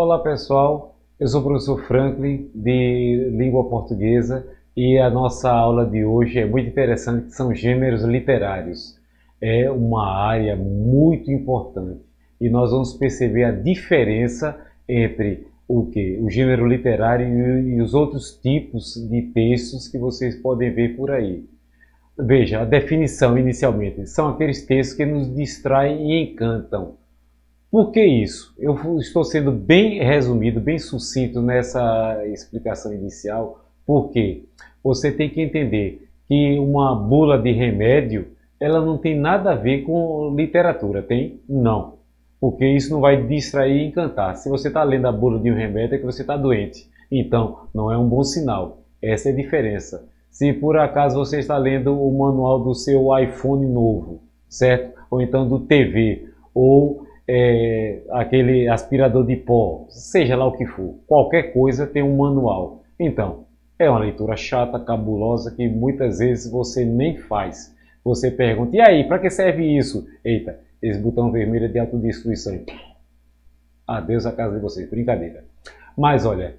Olá pessoal, eu sou o professor Franklin de Língua Portuguesa e a nossa aula de hoje é muito interessante, que são gêneros literários. É uma área muito importante e nós vamos perceber a diferença entre o gênero literário e os outros tipos de textos que vocês podem ver por aí. Veja, a definição inicialmente, são aqueles textos que nos distraem e encantam. Por que isso? Eu estou sendo bem resumido, bem sucinto nessa explicação inicial, porque você tem que entender que uma bula de remédio, ela não tem nada a ver com literatura, tem? Não. Porque isso não vai distrair e encantar. Se você está lendo a bula de um remédio, é que você está doente. Então, não é um bom sinal. Essa é a diferença. Se por acaso você está lendo o manual do seu iPhone novo, certo? Ou então do TV, ou aquele aspirador de pó, seja lá o que for, qualquer coisa tem um manual. Então, é uma leitura chata, cabulosa, que muitas vezes você nem faz. Você pergunta, e aí, para que serve isso? Eita, esse botão vermelho é de autodestruição. Adeus a casa de vocês, brincadeira. Mas olha,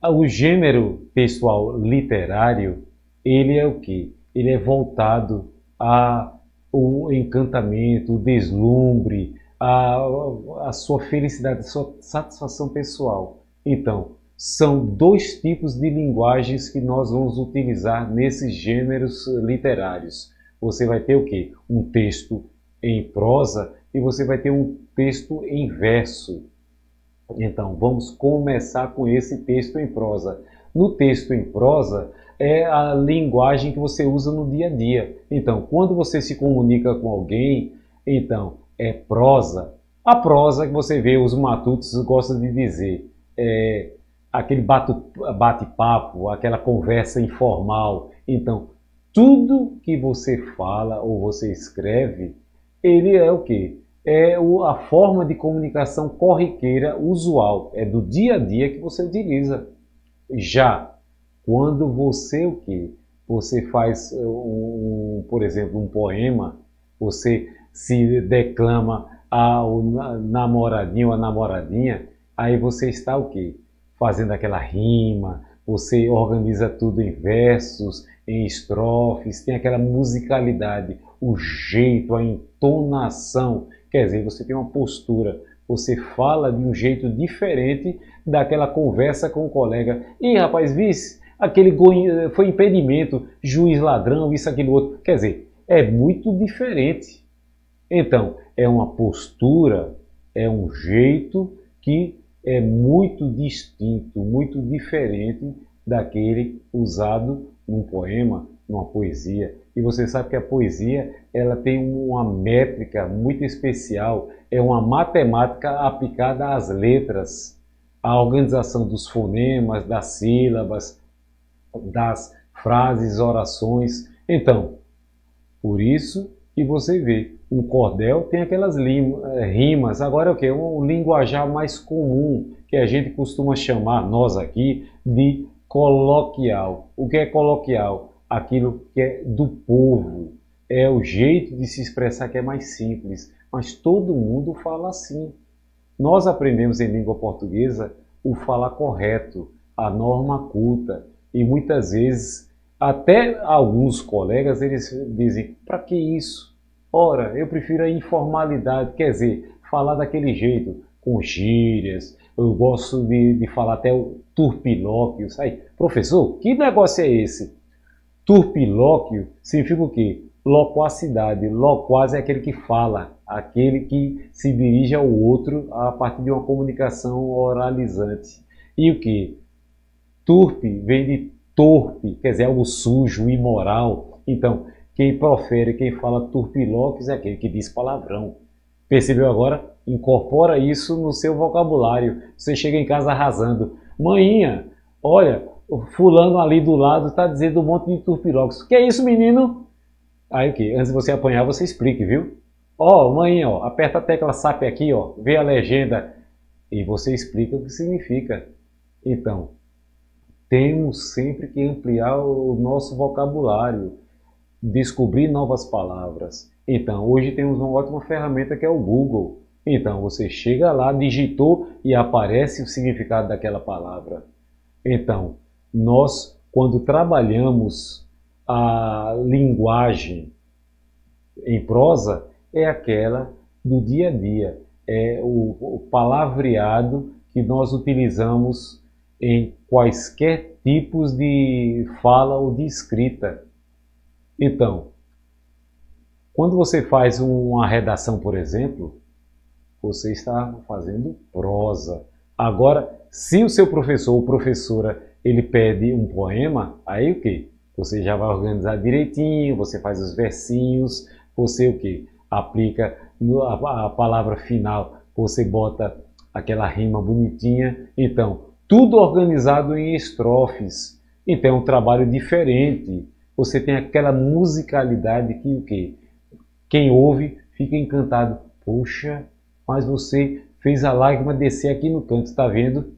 o gênero textual literário, ele é o quê? Ele é voltado ao encantamento, o deslumbre, a sua felicidade, a sua satisfação pessoal. Então, são dois tipos de linguagens que nós vamos utilizar nesses gêneros literários. Você vai ter o quê? Um texto em prosa e você vai ter um texto em verso. Então, vamos começar com esse texto em prosa. No texto em prosa, é a linguagem que você usa no dia a dia. Então, quando você se comunica com alguém, então, é prosa. A prosa que você vê, os matutos gostam de dizer, aquele bate-papo, aquela conversa informal. Então, tudo que você fala ou você escreve, ele é o quê? É a forma de comunicação corriqueira usual, é do dia a dia que você utiliza. Já quando você o quê? Você faz, por exemplo, um poema, você se declama ao namoradinho ou a namoradinha, aí você está o quê? Fazendo aquela rima, você organiza tudo em versos, em estrofes, tem aquela musicalidade, o jeito, a entonação, quer dizer, você tem uma postura, você fala de um jeito diferente daquela conversa com o colega. Ih, rapaz, vice, aquele foi impedimento, juiz ladrão, isso, aquilo outro. Quer dizer, é muito diferente. Então, é uma postura, é um jeito que é muito distinto, muito diferente daquele usado num poema, numa poesia. E você sabe que a poesia, ela tem uma métrica muito especial, é uma matemática aplicada às letras, à organização dos fonemas, das sílabas, das frases, orações. Então, por isso que você vê, um cordel tem aquelas rimas. Agora é o que? Um linguajar mais comum, que a gente costuma chamar, nós aqui, de coloquial. O que é coloquial? Aquilo que é do povo. É o jeito de se expressar que é mais simples. Mas todo mundo fala assim. Nós aprendemos em língua portuguesa o falar correto, a norma culta. E muitas vezes, até alguns colegas, eles dizem, para que isso? Ora, eu prefiro a informalidade, quer dizer, falar daquele jeito, com gírias. Eu gosto de falar até o turpilóquio. Aí, professor, que negócio é esse? Turpilóquio significa o quê? Loquacidade. Loquaz é aquele que fala, aquele que se dirige ao outro a partir de uma comunicação oralizante. E o quê? Turpe vem de torpe, quer dizer, algo sujo, imoral. Então, quem profere, quem fala turpilóquios é aquele que diz palavrão. Percebeu agora? Incorpora isso no seu vocabulário. Você chega em casa arrasando. Maninha, olha, o fulano ali do lado está dizendo um monte de turpilóquios. Que é isso, menino? Aí o que? Antes de você apanhar, você explique, viu? Ó, maninha, ó, aperta a tecla SAP aqui, ó, vê a legenda e você explica o que significa. Então, temos sempre que ampliar o nosso vocabulário, descobrir novas palavras. Então, hoje temos uma ótima ferramenta que é o Google. Então você chega lá, digitou e aparece o significado daquela palavra. Então, nós, quando trabalhamos a linguagem em prosa, é aquela do dia a dia, é o palavreado que nós utilizamos em quaisquer tipos de fala ou de escrita. Então, quando você faz uma redação, por exemplo, você está fazendo prosa. Agora, se o seu professor ou professora ele pede um poema, aí o que? Você já vai organizar direitinho, você faz os versinhos, você o que? Aplica a palavra final, você bota aquela rima bonitinha. Então, tudo organizado em estrofes. Então, é um trabalho diferente. Você tem aquela musicalidade que o quê? Quem ouve fica encantado. Poxa, mas você fez a lágrima descer aqui no canto, está vendo?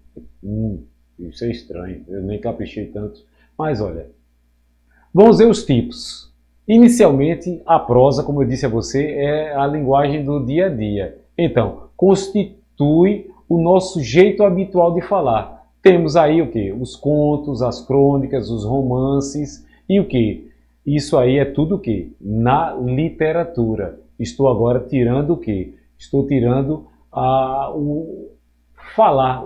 Isso é estranho, eu nem caprichei tanto. Mas olha, vamos ver os tipos. Inicialmente, a prosa, como eu disse a você, é a linguagem do dia a dia. Então, constitui o nosso jeito habitual de falar. Temos aí o que? Os contos, as crônicas, os romances e o que? Isso aí é tudo o que? Na literatura. Estou agora tirando o que? Estou tirando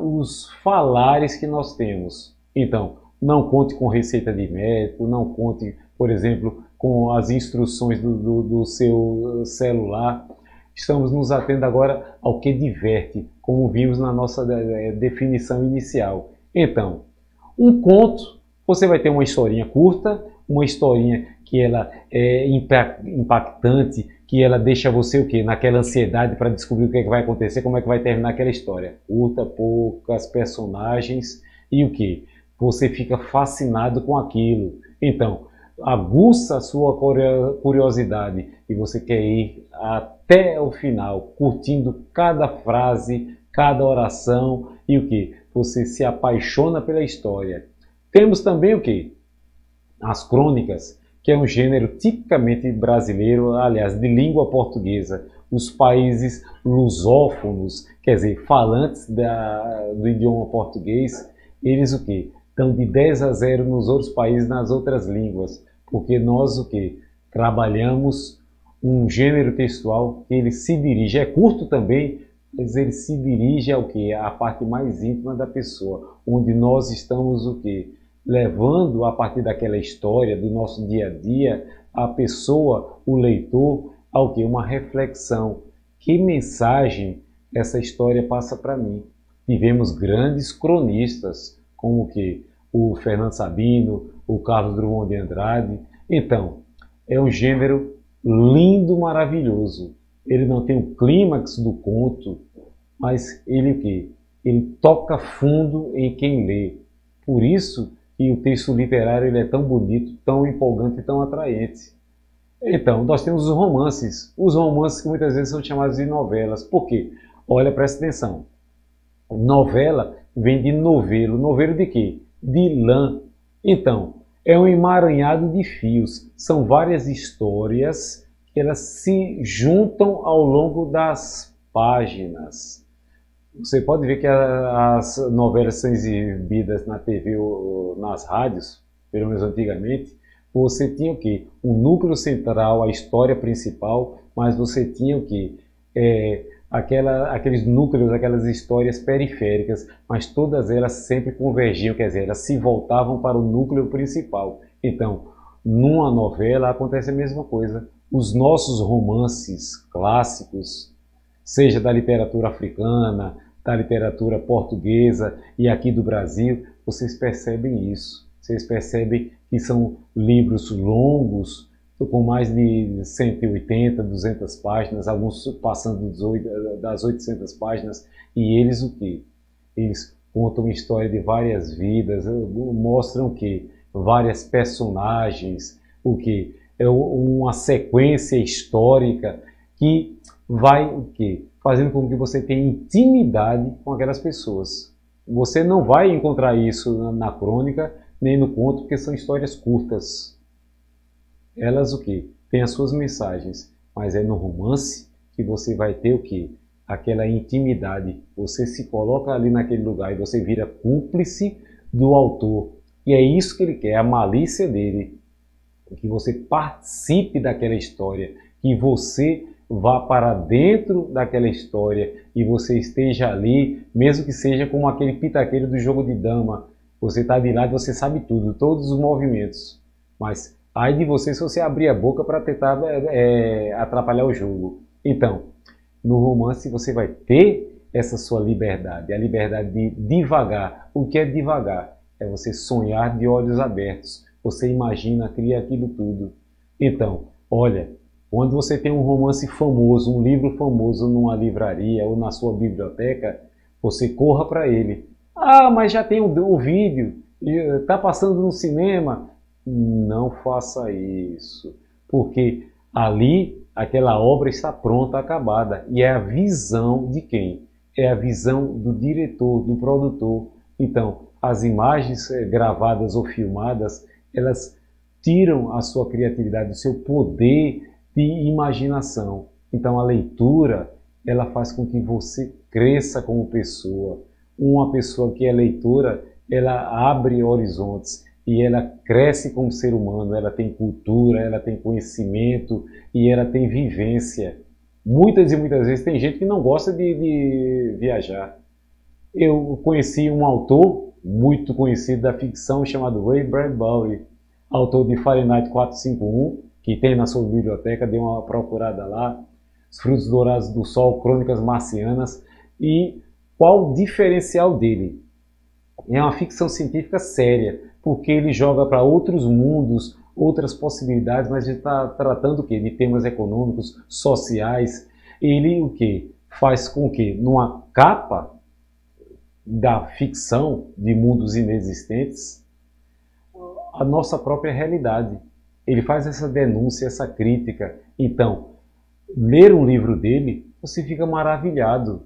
os falares que nós temos. Então, não conte com receita de médico, não conte, por exemplo, com as instruções do seu celular. Estamos nos atendo agora ao que diverte, como vimos na nossa definição inicial. Então, um conto, você vai ter uma historinha curta, uma historinha que ela é impactante, que ela deixa você o quê? Naquela ansiedade para descobrir o que é que vai acontecer, como é que vai terminar aquela história. Curta, poucas personagens e o quê? Você fica fascinado com aquilo. Então, aguça a sua curiosidade e você quer ir até o final, curtindo cada frase, cada oração e o que? Você se apaixona pela história. Temos também o que? As crônicas, que é um gênero tipicamente brasileiro, aliás, de língua portuguesa. Os países lusófonos, quer dizer, falantes do idioma português, eles o que? Estão de 10-0 nos outros países, nas outras línguas, porque nós o que? Trabalhamos um gênero textual que ele se dirige, é curto também, mas ele se dirige ao que? À parte mais íntima da pessoa, onde nós estamos o que? Levando a partir daquela história, do nosso dia a dia, a pessoa, o leitor, ao que? Uma reflexão. Que mensagem essa história passa para mim? Tivemos grandes cronistas, como que o Fernando Sabino, o Carlos Drummond de Andrade. Então, é um gênero lindo, maravilhoso. Ele não tem o clímax do conto, mas ele o quê? Ele toca fundo em quem lê. Por isso que o texto literário ele é tão bonito, tão empolgante e tão atraente. Então, nós temos os romances que muitas vezes são chamados de novelas. Por quê? Olha, presta atenção. Novela vem de novelo. Novelo de quê? De lã. Então, é um emaranhado de fios. São várias histórias que elas se juntam ao longo das páginas. Você pode ver que as novelas são exibidas na TV ou nas rádios, pelo menos antigamente. Você tinha o quê? Um núcleo central, a história principal, mas você tinha o quê? Aqueles núcleos, aquelas histórias periféricas, mas todas elas sempre convergiam, quer dizer, elas se voltavam para o núcleo principal. Então, numa novela acontece a mesma coisa. Os nossos romances clássicos, seja da literatura africana, da literatura portuguesa e aqui do Brasil, vocês percebem isso. Vocês percebem que são livros longos, com mais de 180, 200 páginas, alguns passando das 800 páginas, e eles o quê? Eles contam a história de várias vidas, mostram que várias personagens, o que é uma sequência histórica que vai o quê? Fazendo com que você tenha intimidade com aquelas pessoas. Você não vai encontrar isso na crônica nem no conto, porque são histórias curtas. Elas o quê? Têm as suas mensagens, mas é no romance que você vai ter o quê? aquela intimidade. Você se coloca ali naquele lugar e você vira cúmplice do autor. E é isso que ele quer, a malícia dele. Que você participe daquela história, que você vá para dentro daquela história e você esteja ali, mesmo que seja como aquele pitaqueiro do jogo de dama. Você está de lado, você sabe tudo, todos os movimentos. Mas ai de você se você abrir a boca para tentar atrapalhar o jogo. Então, no romance você vai ter essa sua liberdade, a liberdade de divagar. O que é divagar? É você sonhar de olhos abertos. Você imagina, cria aquilo tudo. Então, olha, quando você tem um romance famoso, um livro famoso numa livraria ou na sua biblioteca, você corra para ele. Ah, mas já tem o vídeo, está passando no cinema. Não faça isso, porque ali aquela obra está pronta, acabada. E é a visão de quem? É a visão do diretor, do produtor. Então, as imagens gravadas ou filmadas, elas tiram a sua criatividade, o seu poder de imaginação. Então a leitura, ela faz com que você cresça como pessoa. Uma pessoa que é leitora, ela abre horizontes e ela cresce como ser humano, ela tem cultura, ela tem conhecimento e ela tem vivência. Muitas e muitas vezes tem gente que não gosta de viajar. Eu conheci um autor muito conhecido da ficção chamado Ray Bradbury, autor de Fahrenheit 451, que tem na sua biblioteca, dê uma procurada lá, Os Frutos Dourados do Sol, Crônicas Marcianas. E qual o diferencial dele? É uma ficção científica séria, porque ele joga para outros mundos, outras possibilidades, mas ele está tratando o quê? De temas econômicos, sociais. Ele o quê? Faz com que, numa capa da ficção de mundos inexistentes, a nossa própria realidade. Ele faz essa denúncia, essa crítica. Então, ler um livro dele, você fica maravilhado.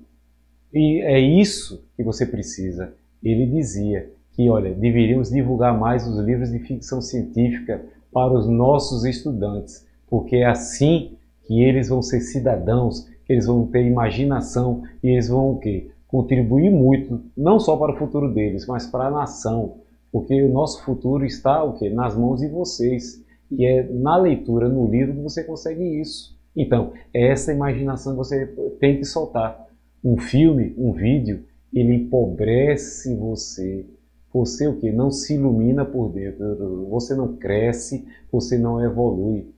E é isso que você precisa. Ele dizia que, olha, deveríamos divulgar mais os livros de ficção científica para os nossos estudantes, porque é assim que eles vão ser cidadãos, que eles vão ter imaginação e eles vão o quê? Contribuir muito, não só para o futuro deles, mas para a nação, porque o nosso futuro está o quê? Nas mãos de vocês. E é na leitura, no livro, que você consegue isso. Então, é essa imaginação que você tem que soltar. Um filme, um vídeo, ele empobrece você. Você o quê? Não se ilumina por dentro. Você não cresce, você não evolui.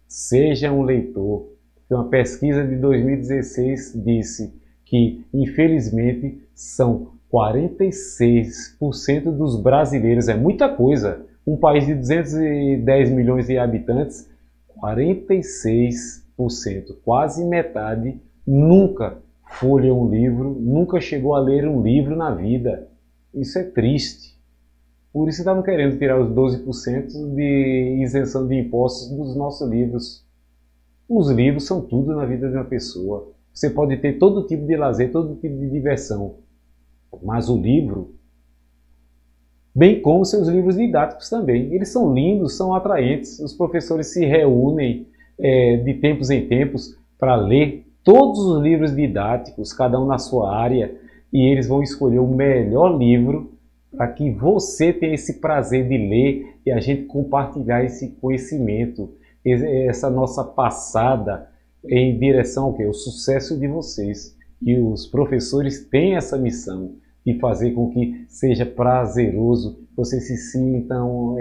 Seja um leitor. Uma pesquisa de 2016 disse que, infelizmente, são 46% dos brasileiros, é muita coisa, um país de 210 milhões de habitantes, 46%, quase metade, nunca folheou um livro, nunca chegou a ler um livro na vida. Isso é triste. Por isso estavam querendo tirar os 12% de isenção de impostos dos nossos livros. Os livros são tudo na vida de uma pessoa. Você pode ter todo tipo de lazer, todo tipo de diversão, mas o livro, bem como seus livros didáticos também, eles são lindos, são atraentes. Os professores se reúnem de tempos em tempos para ler todos os livros didáticos, cada um na sua área, e eles vão escolher o melhor livro para que você tenha esse prazer de ler e a gente compartilhar esse conhecimento, essa nossa passada em direção ao quê? O sucesso de vocês. E os professores têm essa missão de fazer com que seja prazeroso, vocês se sintam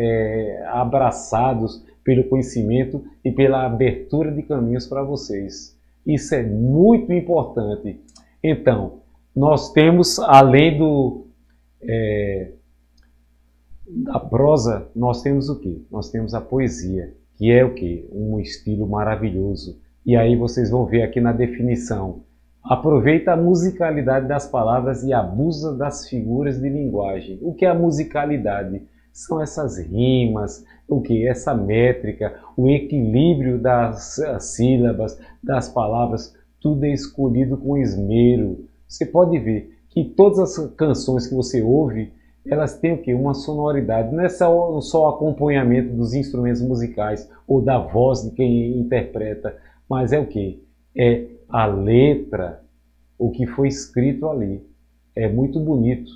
abraçados pelo conhecimento e pela abertura de caminhos para vocês. Isso é muito importante. Então, nós temos, além da prosa, nós temos o quê? Nós temos a poesia, que é o quê? Um estilo maravilhoso. E aí vocês vão ver aqui na definição. Aproveita a musicalidade das palavras e abusa das figuras de linguagem. O que é a musicalidade? São essas rimas, o que? Essa métrica, o equilíbrio das sílabas, das palavras, tudo é escolhido com esmero. Você pode ver que todas as canções que você ouve, elas têm o quê? Uma sonoridade. Não é só o acompanhamento dos instrumentos musicais ou da voz de quem interpreta, mas é o quê? É a letra, o que foi escrito ali. É muito bonito.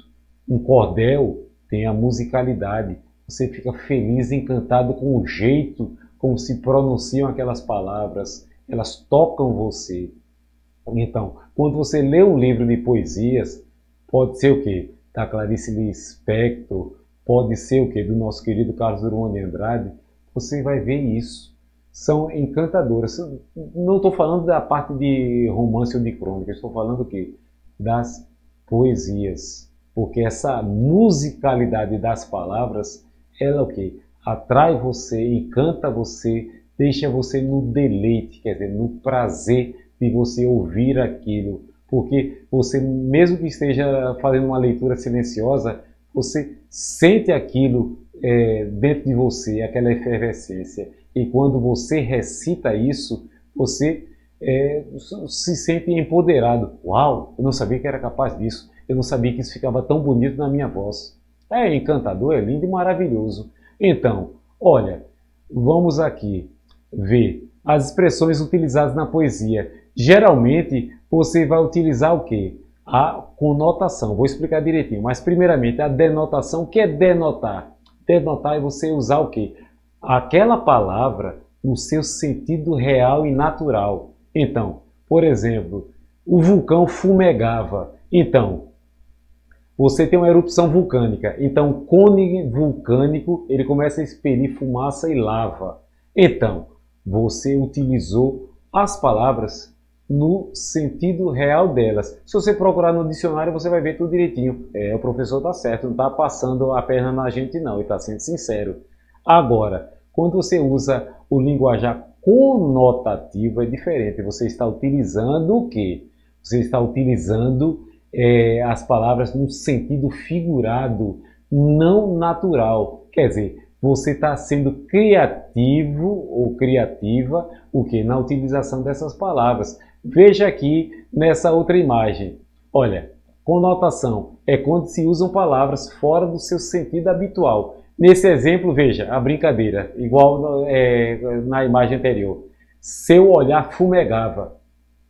Um cordel tem a musicalidade. Você fica feliz, encantado com o jeito como se pronunciam aquelas palavras. Elas tocam você. Então, quando você lê um livro de poesias, pode ser o quê? Da Clarice Lispector, pode ser o quê? Do nosso querido Carlos Drummond de Andrade, você vai ver isso. São encantadoras. Não estou falando da parte de romance ou de crônica, estou falando o quê? Das poesias. Porque essa musicalidade das palavras, ela o quê? Atrai você, encanta você, deixa você no deleite, quer dizer, no prazer de você ouvir aquilo. Porque você, mesmo que esteja fazendo uma leitura silenciosa, você sente aquilo dentro de você, aquela efervescência. E quando você recita isso, você se sente empoderado. Uau, eu não sabia que era capaz disso. Eu não sabia que isso ficava tão bonito na minha voz. É encantador, é lindo e maravilhoso. Então, olha, vamos aqui ver as expressões utilizadas na poesia. Geralmente, você vai utilizar o quê? A conotação. Vou explicar direitinho. Mas, primeiramente, a denotação. O que é denotar? Denotar é você usar o quê? Aquela palavra no seu sentido real e natural. Então, por exemplo, o vulcão fumegava. Então, você tem uma erupção vulcânica. Então, o cone vulcânico, ele começa a expelir fumaça e lava. Então, você utilizou as palavras no sentido real delas. Se você procurar no dicionário, você vai ver tudo direitinho. O professor está certo, não está passando a perna na gente não, ele está sendo sincero. Agora, quando você usa o linguajar conotativo, é diferente. Você está utilizando o quê? Você está utilizando as palavras num sentido figurado, não natural. Quer dizer, você está sendo criativo ou criativa o quê? Na utilização dessas palavras. Veja aqui nessa outra imagem. Olha, conotação é quando se usam palavras fora do seu sentido habitual. Nesse exemplo, veja, a brincadeira, igual na imagem anterior. Seu olhar fumegava.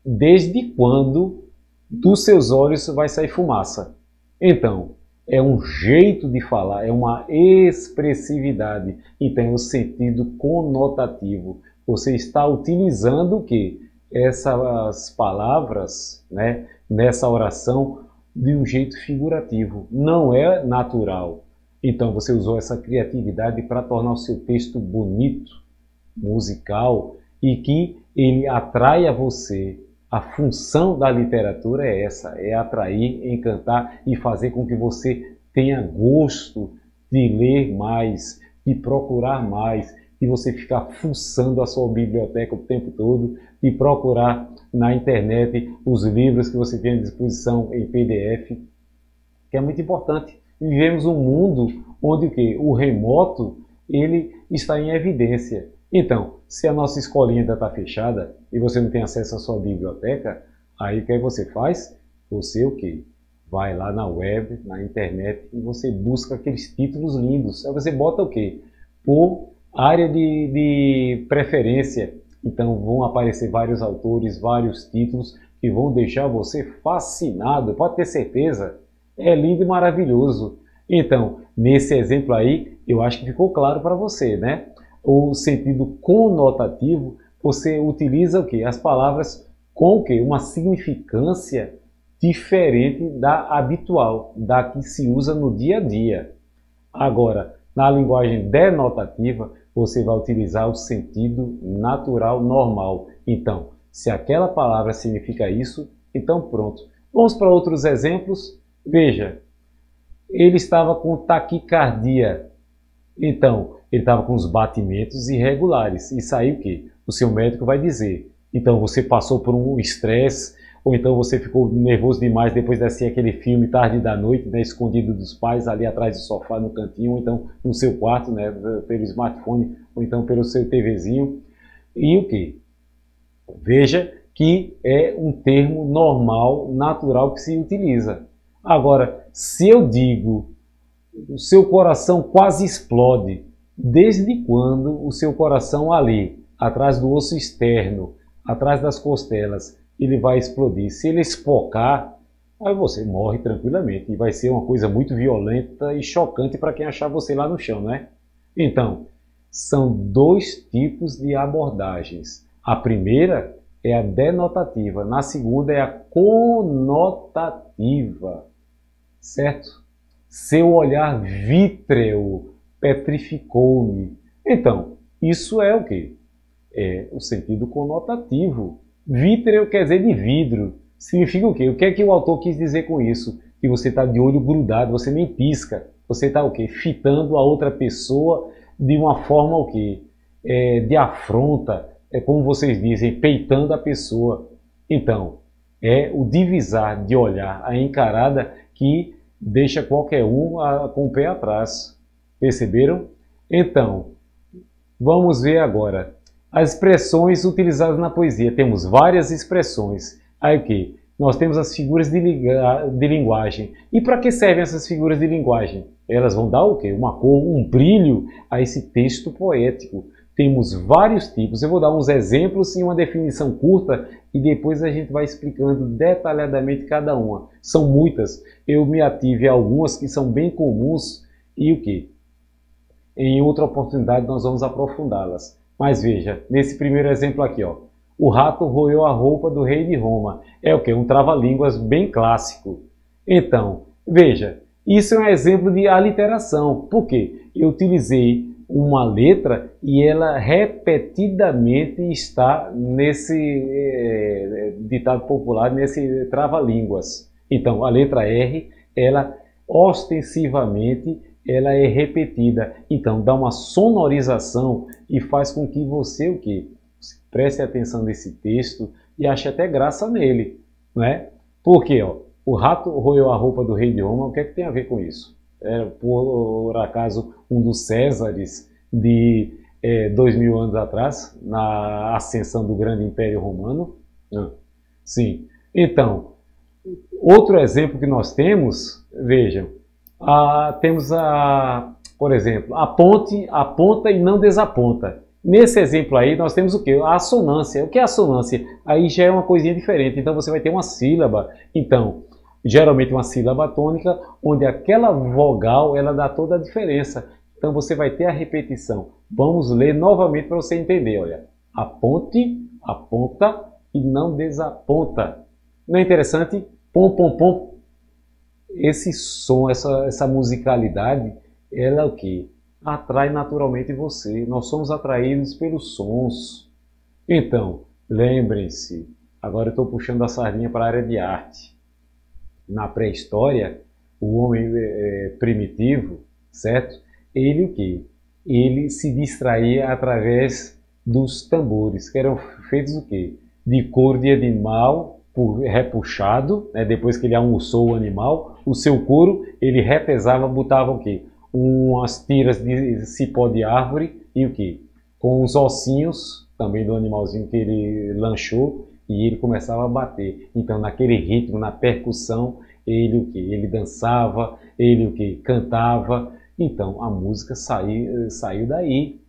Desde quando dos seus olhos vai sair fumaça? Então, é um jeito de falar, é uma expressividade. Então, é o sentido conotativo. Você está utilizando o quê? Essas palavras, né, nessa oração de um jeito figurativo. Não é natural. Então, você usou essa criatividade para tornar o seu texto bonito, musical, e que ele atrai a você. A função da literatura é essa, é atrair, encantar e fazer com que você tenha gosto de ler mais, de procurar mais, de você ficar fuçando a sua biblioteca o tempo todo, de procurar na internet os livros que você tem à disposição em PDF, que é muito importante. Vivemos um mundo onde o remoto ele está em evidência. Então, se a nossa escolinha ainda está fechada e você não tem acesso à sua biblioteca, aí o que você faz? Você o quê? Vai lá na web, na internet e você busca aqueles títulos lindos. Aí você bota o quê? Por área de preferência. Então vão aparecer vários autores, vários títulos que vão deixar você fascinado. Pode ter certeza. É lindo e maravilhoso. Então, nesse exemplo aí, eu acho que ficou claro para você, né? O sentido conotativo, você utiliza o quê? As palavras com o quê? Uma significância diferente da habitual, da que se usa no dia a dia. Agora, na linguagem denotativa, você vai utilizar o sentido natural normal. Então, se aquela palavra significa isso, então pronto. Vamos para outros exemplos. Veja, ele estava com taquicardia. Então, ele estava com os batimentos irregulares. Isso aí o quê? O seu médico vai dizer. Então, você passou por um estresse, ou então você ficou nervoso demais depois de assistir aquele filme tarde da noite, né, escondido dos pais, ali atrás do sofá, no cantinho, ou então no seu quarto, né, pelo smartphone, ou então pelo seu TVzinho. E o quê? Veja que é um termo normal, natural que se utiliza. Agora, se eu digo o seu coração quase explode, desde quando o seu coração ali, atrás do osso externo, atrás das costelas, ele vai explodir. Se ele espocar, aí você morre tranquilamente. E vai ser uma coisa muito violenta e chocante para quem achar você lá no chão, né? Então, são dois tipos de abordagens. A primeira é a denotativa, na segunda é a conotativa, certo? Seu olhar vítreo petrificou-me. Então, isso é o quê? É o sentido conotativo. Vítreo quer dizer de vidro. Significa o quê? O que é que o autor quis dizer com isso? Que você está de olho grudado, você nem pisca. Você está o quê? Fitando a outra pessoa de uma forma o quê? De afronta. É como vocês dizem, peitando a pessoa. Então, é o divisar de olhar, a encarada que deixa qualquer um com o pé atrás. Perceberam? Então, vamos ver agora as expressões utilizadas na poesia. Temos várias expressões. Aí o que? Nós temos as figuras de linguagem. E para que servem essas figuras de linguagem? Elas vão dar o quê? Uma cor, um brilho a esse texto poético. Temos vários tipos. Eu vou dar uns exemplos e uma definição curta e depois a gente vai explicando detalhadamente cada uma. São muitas. Eu me ative a algumas que são bem comuns e o quê? Em outra oportunidade nós vamos aprofundá-las. Mas veja, nesse primeiro exemplo aqui, ó, o rato roeu a roupa do rei de Roma. É o quê? Um trava-línguas bem clássico. Então, veja, isso é um exemplo de aliteração. Por quê? Eu utilizei uma letra e ela repetidamente está nesse ditado popular, nesse trava-línguas. Então, a letra R, ela ostensivamente ela é repetida. Então, dá uma sonorização e faz com que você o quê? Preste atenção nesse texto e ache até graça nele, não é? Porque, ó, o rato roeu a roupa do rei de Roma, o que é que tem a ver com isso? Era, por acaso, um dos Césares de 2000 anos atrás, na ascensão do grande Império Romano? Sim. Então, outro exemplo que nós temos, vejam, temos, por exemplo, a ponte aponta e não desaponta. Nesse exemplo aí, nós temos o quê? A assonância. O que é assonância? Aí já é uma coisinha diferente. Então, você vai ter uma sílaba. Então, geralmente uma sílaba tônica, onde aquela vogal, ela dá toda a diferença. Então, você vai ter a repetição. Vamos ler novamente para você entender. Olha, a ponte aponta e não desaponta. Não é interessante? Pom, pom, pom. Esse som, essa musicalidade, ela é o quê? Atrai naturalmente você. Nós somos atraídos pelos sons. Então, lembrem-se, agora eu estou puxando a sardinha para a área de arte. Na pré-história, o homem primitivo, certo? Ele o quê? Ele se distraía através dos tambores, que eram feitos o quê? De couro de animal, repuxado, né? Depois que ele almoçou o animal, o seu couro ele repesava, botava o quê? Umas tiras de cipó de árvore e o quê? Com os ossinhos também do animalzinho que ele lanchou e ele começava a bater. Então, naquele ritmo, na percussão, ele o quê? Ele dançava, ele o quê? Cantava. Então, a música saiu daí.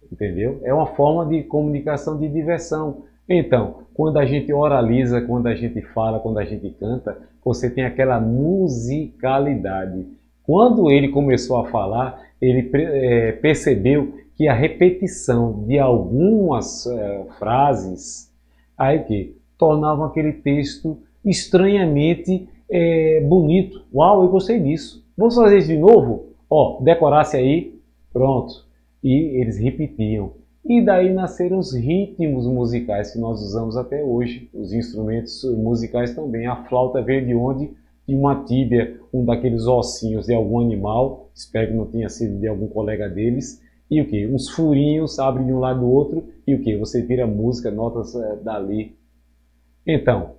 Entendeu? É uma forma de comunicação, de diversão. Então, quando a gente oraliza, quando a gente fala, quando a gente canta, você tem aquela musicalidade. Quando ele começou a falar, ele percebeu que a repetição de algumas frases aí que tornavam aquele texto estranhamente bonito. Uau, eu gostei disso. Vamos fazer isso de novo? Ó, decorasse aí, pronto. E eles repetiam. E daí nasceram os ritmos musicais que nós usamos até hoje. Os instrumentos musicais também. A flauta veio de onde? De uma tíbia, um daqueles ossinhos de algum animal, espero que não tenha sido de algum colega deles, e o que? Uns furinhos abrem de um lado do outro, e o que? Você tira música, notas dali. Então,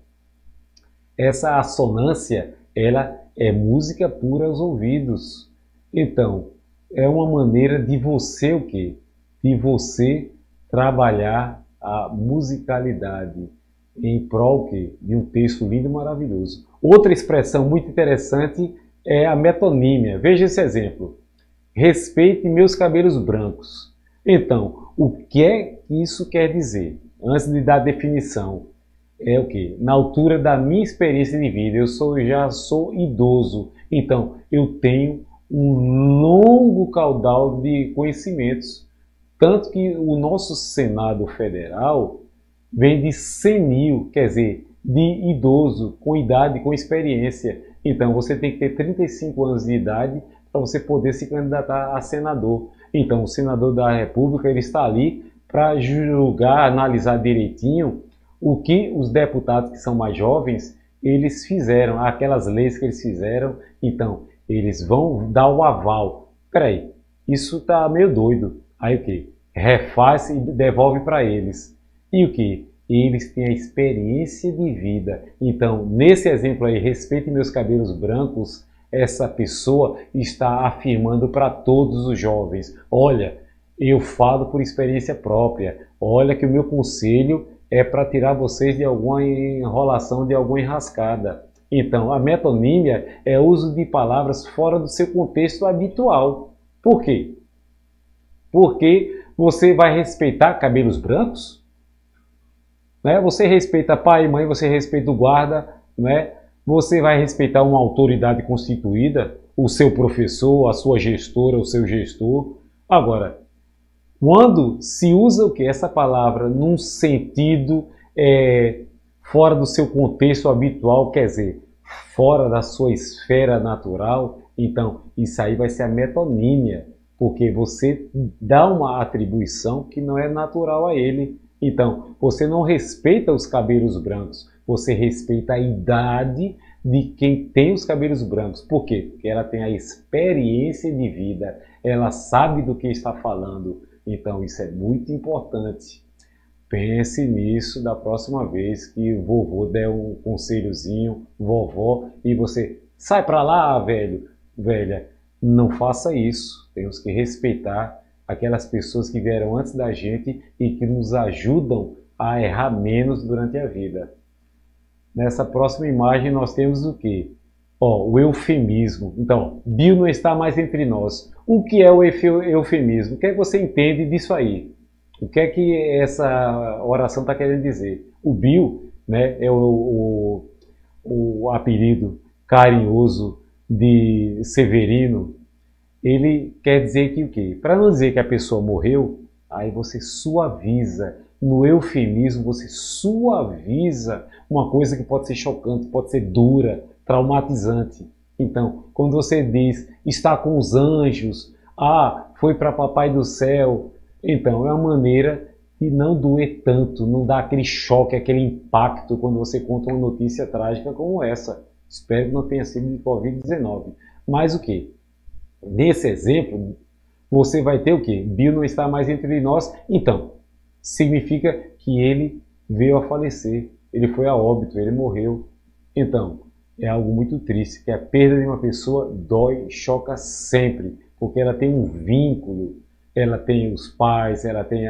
essa assonância, ela é música pura aos ouvidos. Então, é uma maneira de você o quê? De você trabalhar a musicalidade em prol de um texto lindo e maravilhoso. Outra expressão muito interessante é a metonímia. Veja esse exemplo. Respeite meus cabelos brancos. Então, o que é que isso quer dizer? Antes de dar a definição, é o quê? Na altura da minha experiência de vida. Já sou idoso, então eu tenho um longo caudal de conhecimentos. Tanto que o nosso Senado Federal vem de senil, quer dizer, de idoso, com idade, com experiência. Então você tem que ter 35 anos de idade para você poder se candidatar a senador. Então o senador da República ele está ali para julgar, analisar direitinho o que os deputados que são mais jovens eles fizeram, aquelas leis que eles fizeram. Então eles vão dar o aval. Peraí, isso tá meio doido. Aí o que? Refaz e devolve para eles. E o que? Eles têm a experiência de vida. Então, nesse exemplo aí, respeite meus cabelos brancos, essa pessoa está afirmando para todos os jovens: olha, eu falo por experiência própria. Olha que o meu conselho é para tirar vocês de alguma enrolação, de alguma enrascada. Então, a metonímia é o uso de palavras fora do seu contexto habitual. Por quê? Porque você vai respeitar cabelos brancos? Né? Você respeita pai e mãe, você respeita o guarda, né? Você vai respeitar uma autoridade constituída, o seu professor, a sua gestora, o seu gestor. Agora, quando se usa o que? Essa palavra num sentido fora do seu contexto habitual, quer dizer, fora da sua esfera natural, então isso aí vai ser a metonímia, porque você dá uma atribuição que não é natural a ele. Então, você não respeita os cabelos brancos, você respeita a idade de quem tem os cabelos brancos. Por quê? Porque ela tem a experiência de vida, ela sabe do que está falando. Então, isso é muito importante. Pense nisso da próxima vez que o vovô der um conselhozinho, vovó, e você sai para lá, velho, velha. Não faça isso. Temos que respeitar aquelas pessoas que vieram antes da gente e que nos ajudam a errar menos durante a vida. Nessa próxima imagem nós temos o quê? O eufemismo. Então, Bill não está mais entre nós. O que é o eufemismo? O que é que você entende disso aí? O que é que essa oração está querendo dizer? O Bill, né, é o apelido carinhoso de Severino. Ele quer dizer que o quê? Para não dizer que a pessoa morreu, aí você suaviza. No eufemismo você suaviza uma coisa que pode ser chocante, pode ser dura, traumatizante. Então, quando você diz está com os anjos, foi para Papai do Céu, então é uma maneira de não doer tanto, não dar aquele choque, aquele impacto quando você conta uma notícia trágica como essa. Espero que não tenha sido de Covid-19. Mas o quê? Nesse exemplo, você vai ter o quê? Bill não está mais entre nós, então significa que ele veio a falecer, ele foi a óbito, ele morreu. Então, é algo muito triste, que a perda de uma pessoa dói, choca sempre, porque ela tem um vínculo, ela tem os pais, ela tem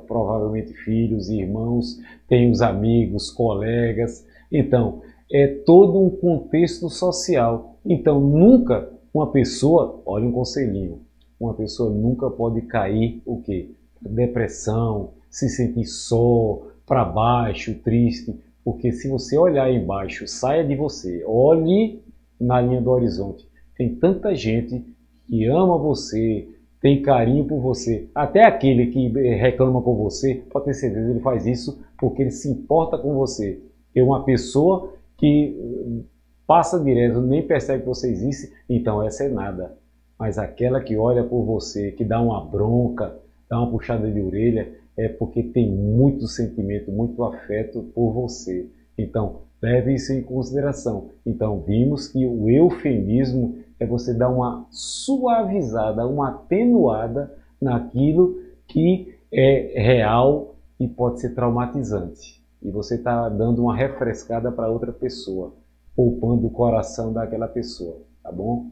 provavelmente filhos, irmãos, tem os amigos, colegas. Então, é todo um contexto social. Então, nunca uma pessoa, olha um conselhinho, uma pessoa nunca pode cair o quê? Depressão, se sentir só, para baixo, triste, porque se você olhar embaixo, saia de você, olhe na linha do horizonte. Tem tanta gente que ama você, tem carinho por você, até aquele que reclama com você, pode ter certeza, ele faz isso porque ele se importa com você. É uma pessoa que passa direto, nem percebe que você existe, então essa é nada. Mas aquela que olha por você, que dá uma bronca, dá uma puxada de orelha, é porque tem muito sentimento, muito afeto por você. Então, leve isso em consideração. Então, vimos que o eufemismo é você dar uma suavizada, uma atenuada naquilo que é real e pode ser traumatizante. E você está dando uma refrescada para outra pessoa, poupando o coração daquela pessoa, tá bom?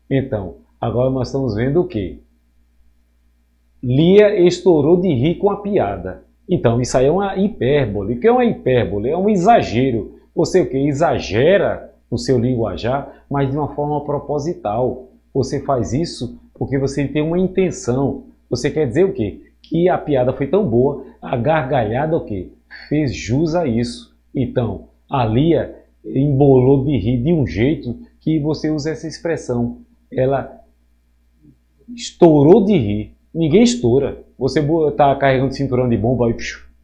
Então, agora nós estamos vendo o quê? Lia estourou de rir com a piada. Então, isso aí é uma hipérbole. O que é uma hipérbole? É um exagero. Você o quê? Exagera no seu linguajar, mas de uma forma proposital. Você faz isso porque você tem uma intenção. Você quer dizer o quê? Que a piada foi tão boa, a gargalhada o quê? Fez jus a isso. Então, a Lia embolou de rir de um jeito que você usa essa expressão. Ela estourou de rir. Ninguém estoura. Você está carregando cinturão de bomba e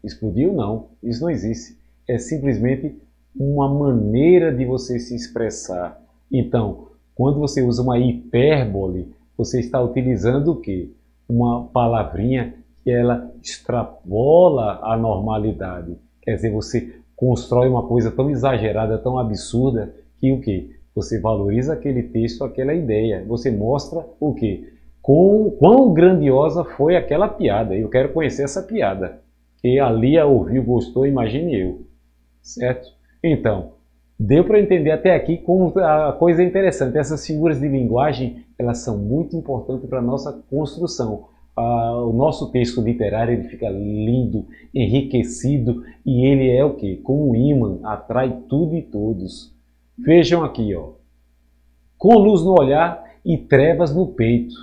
explodiu? Não. Isso não existe. É simplesmente uma maneira de você se expressar. Então, quando você usa uma hipérbole, você está utilizando o quê? Uma palavrinha que ela extrapola a normalidade. Quer dizer, você constrói uma coisa tão exagerada, tão absurda, que o quê? Você valoriza aquele texto, aquela ideia. Você mostra o quê? Quão grandiosa foi aquela piada. Eu quero conhecer essa piada. Que a Lia ouviu, gostou, imagine eu. Certo? Então, deu para entender até aqui como a coisa é interessante. Essas figuras de linguagem, elas são muito importantes para a nossa construção. O nosso texto literário ele fica lindo, enriquecido e ele é o quê? Como um ímã, atrai tudo e todos. Vejam aqui, ó. Com luz no olhar e trevas no peito.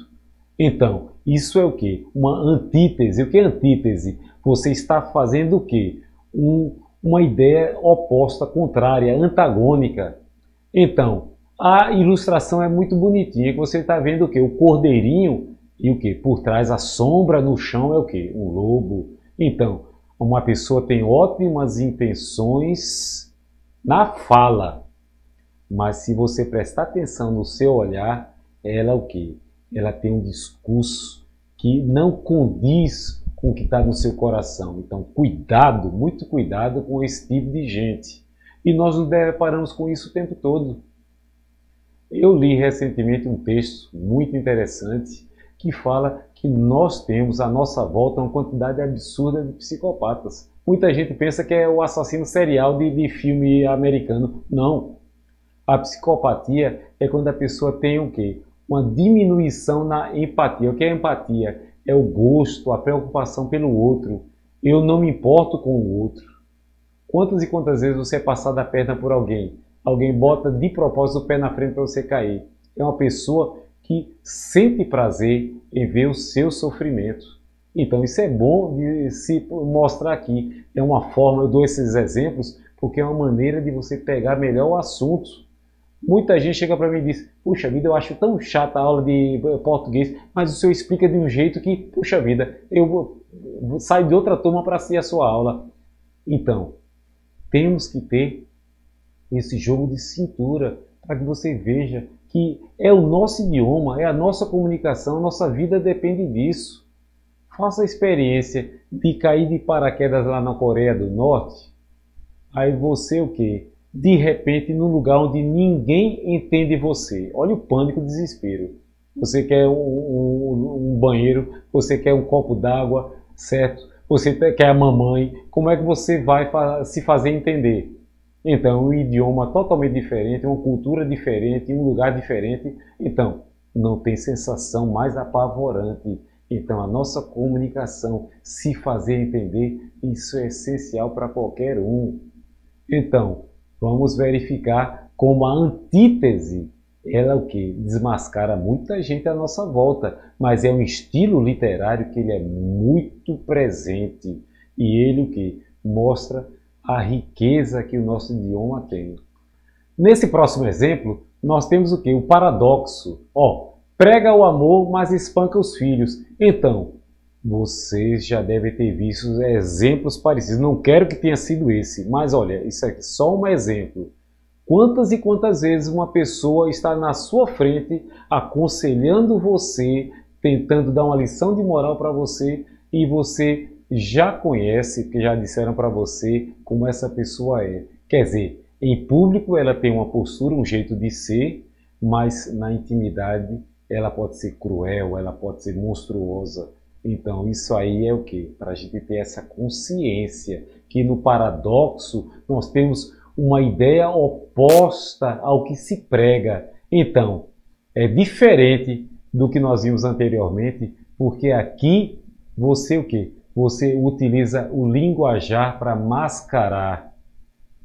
Então, isso é o quê? Uma antítese. O que é antítese? Você está fazendo o quê? Uma ideia oposta, contrária, antagônica. Então, a ilustração é muito bonitinha. Você está vendo o quê? O cordeirinho e o quê? Por trás, a sombra no chão é o quê? Um lobo. Então, uma pessoa tem ótimas intenções na fala, mas se você prestar atenção no seu olhar, ela o quê? Ela tem um discurso que não condiz com o que está no seu coração. Então, cuidado, muito cuidado com esse tipo de gente. E nós nos deparamos com isso o tempo todo. Eu li recentemente um texto muito interessante que fala que nós temos à nossa volta uma quantidade absurda de psicopatas. Muita gente pensa que é o assassino serial de filme americano. Não. A psicopatia é quando a pessoa tem o quê? Uma diminuição na empatia. O que é empatia? É o gosto, a preocupação pelo outro. Eu não me importo com o outro. Quantas e quantas vezes você é passado a perna por alguém? Alguém bota de propósito o pé na frente para você cair. É uma pessoa que sente prazer em ver o seu sofrimento. Então isso é bom de se mostrar aqui. É uma forma, eu dou esses exemplos, porque é uma maneira de você pegar melhor o assunto. Muita gente chega para mim e diz, puxa vida, eu acho tão chata a aula de português, mas o senhor explica de um jeito que, puxa vida, eu saio de outra turma para assistir a sua aula. Então, temos que ter esse jogo de cintura para que você veja que é o nosso idioma, é a nossa comunicação, a nossa vida depende disso. Faça a experiência de cair de paraquedas lá na Coreia do Norte, aí você o quê? De repente, num lugar onde ninguém entende você. Olha o pânico, o desespero. Você quer um banheiro, você quer um copo d'água, certo? Você quer a mamãe. Como é que você vai se fazer entender? Então, um idioma totalmente diferente, uma cultura diferente, um lugar diferente. Então, não tem sensação mais apavorante. Então, a nossa comunicação, se fazer entender, isso é essencial para qualquer um. Então, vamos verificar como a antítese, ela o que? Desmascara muita gente à nossa volta, mas é um estilo literário que ele é muito presente e ele o que? Mostra a riqueza que o nosso idioma tem. Nesse próximo exemplo, nós temos o que? O paradoxo. Prega o amor, mas espanca os filhos. Então, vocês já devem ter visto exemplos parecidos. Não quero que tenha sido esse, mas olha, isso aqui é só um exemplo. Quantas e quantas vezes uma pessoa está na sua frente, aconselhando você, tentando dar uma lição de moral para você, e você já conhece, porque já disseram para você como essa pessoa é. Quer dizer, em público ela tem uma postura, um jeito de ser, mas na intimidade ela pode ser cruel, ela pode ser monstruosa. Então, isso aí é o quê? Para a gente ter essa consciência que no paradoxo nós temos uma ideia oposta ao que se prega. Então, é diferente do que nós vimos anteriormente, porque aqui você o quê? Você utiliza o linguajar para mascarar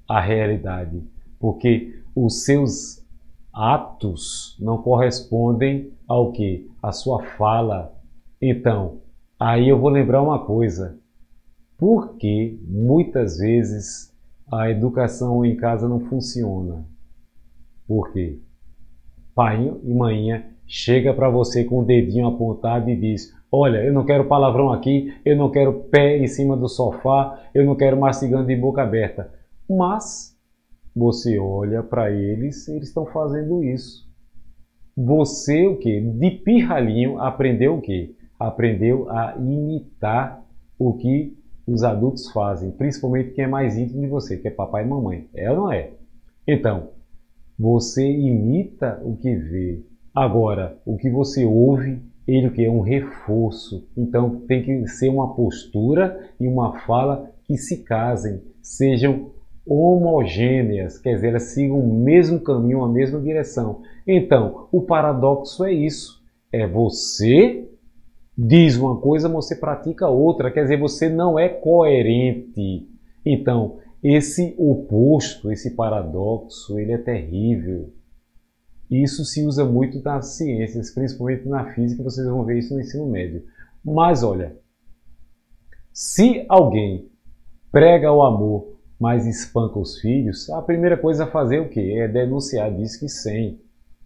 a realidade, porque os seus atos não correspondem ao quê? A sua fala. Então, aí eu vou lembrar uma coisa. Porque muitas vezes a educação em casa não funciona. Por quê? Pai e mãe chega para você com o dedinho apontado e diz: olha, eu não quero palavrão aqui, eu não quero pé em cima do sofá, eu não quero mastigando de boca aberta. Mas você olha para eles estão fazendo isso. Você, o quê? De pirralhinho, aprendeu o quê? Aprendeu a imitar o que os adultos fazem, principalmente quem é mais íntimo de você, que é papai e mamãe. É ou não é? Então, você imita o que vê. Agora, o que você ouve, ele o que é um reforço. Então, tem que ser uma postura e uma fala que se casem, sejam homogêneas, quer dizer, elas sigam o mesmo caminho, a mesma direção. Então, o paradoxo é isso. É você diz uma coisa, você pratica outra, quer dizer, você não é coerente. Então, esse oposto, esse paradoxo, ele é terrível. Isso se usa muito nas ciências, principalmente na física, vocês vão ver isso no ensino médio. Mas olha, se alguém prega o amor, mas espanca os filhos, a primeira coisa a fazer é o quê? É denunciar, diz que 100.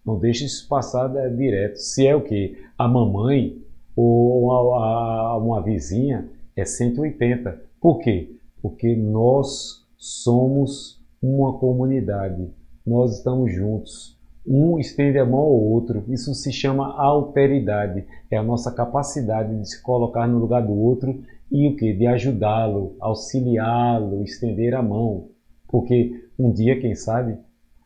Não deixe isso passar direto. Se é o quê? A mamãe ou uma vizinha, é 180. Por quê? Porque nós somos uma comunidade. Nós estamos juntos. Um estende a mão ao outro. Isso se chama alteridade. É a nossa capacidade de se colocar no lugar do outro e o quê? De ajudá-lo, auxiliá-lo, estender a mão. Porque um dia, quem sabe,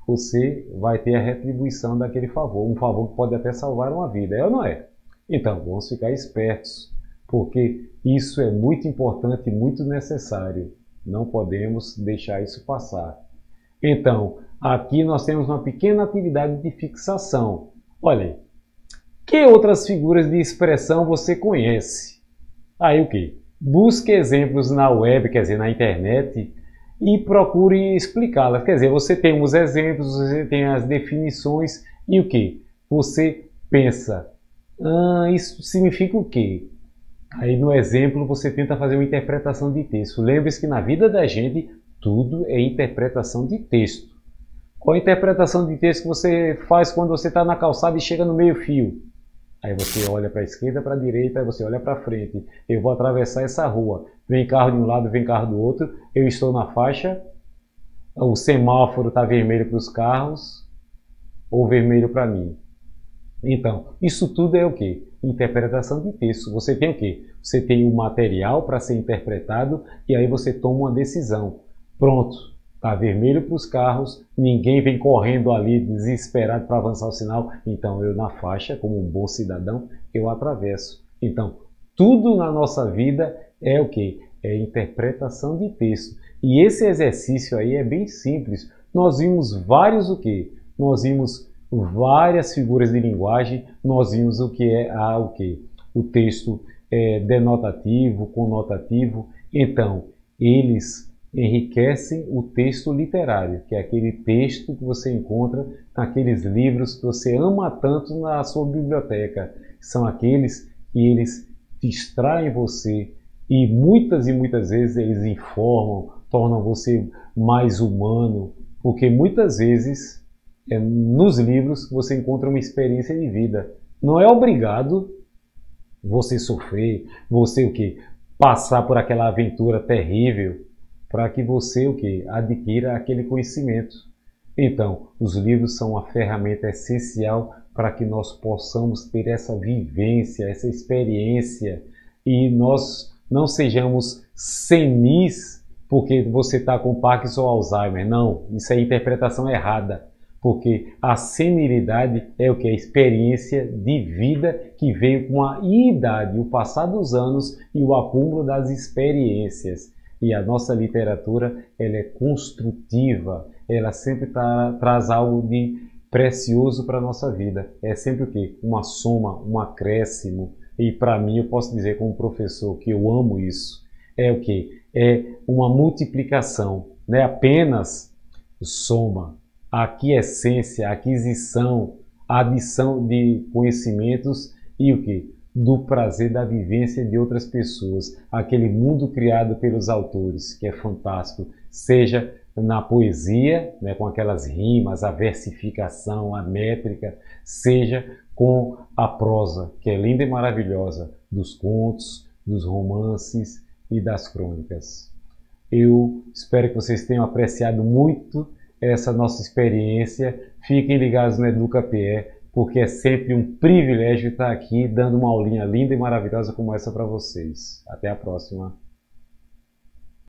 você vai ter a retribuição daquele favor. Um favor que pode até salvar uma vida. É ou não é? Então, vamos ficar espertos, porque isso é muito importante e muito necessário. Não podemos deixar isso passar. Então, aqui nós temos uma pequena atividade de fixação. Olha aí. Que outras figuras de expressão você conhece? Aí o quê? Busque exemplos na web, quer dizer, na internet, e procure explicá-las. Quer dizer, você tem os exemplos, você tem as definições, e o quê? Você pensa, isso significa o quê? Aí no exemplo você tenta fazer uma interpretação de texto. Lembre-se que na vida da gente tudo é interpretação de texto. Qual a interpretação de texto que você faz quando você está na calçada e chega no meio-fio? Aí você olha para a esquerda, para a direita, aí você olha para frente. Eu vou atravessar essa rua. Vem carro de um lado, vem carro do outro. Eu estou na faixa. O semáforo está vermelho para os carros ou vermelho para mim. Então, isso tudo é o quê? Interpretação de texto. Você tem o quê? Você tem o material para ser interpretado e aí você toma uma decisão. Pronto, está vermelho para os carros, ninguém vem correndo ali desesperado para avançar o sinal, então eu na faixa, como um bom cidadão, eu atravesso. Então, tudo na nossa vida é o quê? É interpretação de texto. E esse exercício aí é bem simples. Nós vimos vários o quê? Nós vimos várias figuras de linguagem, nós vimos o que é o quê? O texto denotativo, conotativo. Então, eles enriquecem o texto literário, que é aquele texto que você encontra naqueles livros que você ama tanto na sua biblioteca. São aqueles que eles distraem você e muitas vezes eles informam, tornam você mais humano, porque muitas vezes é nos livros que você encontra uma experiência de vida. Não é obrigado você sofrer, você o quê? Passar por aquela aventura terrível para que você o quê? Adquira aquele conhecimento. Então, os livros são uma ferramenta essencial para que nós possamos ter essa vivência, essa experiência e nós não sejamos senis porque você está com Parkinson ou Alzheimer. Não, isso é interpretação errada. Porque a senilidade é o que? A experiência de vida que veio com a idade, o passar dos anos e o acúmulo das experiências. E a nossa literatura ela é construtiva, ela sempre traz algo de precioso para a nossa vida. É sempre o quê? Uma soma, um acréscimo. E para mim, eu posso dizer como professor que eu amo isso. É o quê? É uma multiplicação, não é apenas soma. A aquiescência, a aquisição, a adição de conhecimentos e o quê? Do prazer da vivência de outras pessoas. Aquele mundo criado pelos autores, que é fantástico. Seja na poesia, né, com aquelas rimas, a versificação, a métrica, seja com a prosa, que é linda e maravilhosa, dos contos, dos romances e das crônicas. Eu espero que vocês tenham apreciado muito essa nossa experiência. Fiquem ligados no EducaPE, porque é sempre um privilégio estar aqui dando uma aulinha linda e maravilhosa como essa para vocês. Até a próxima.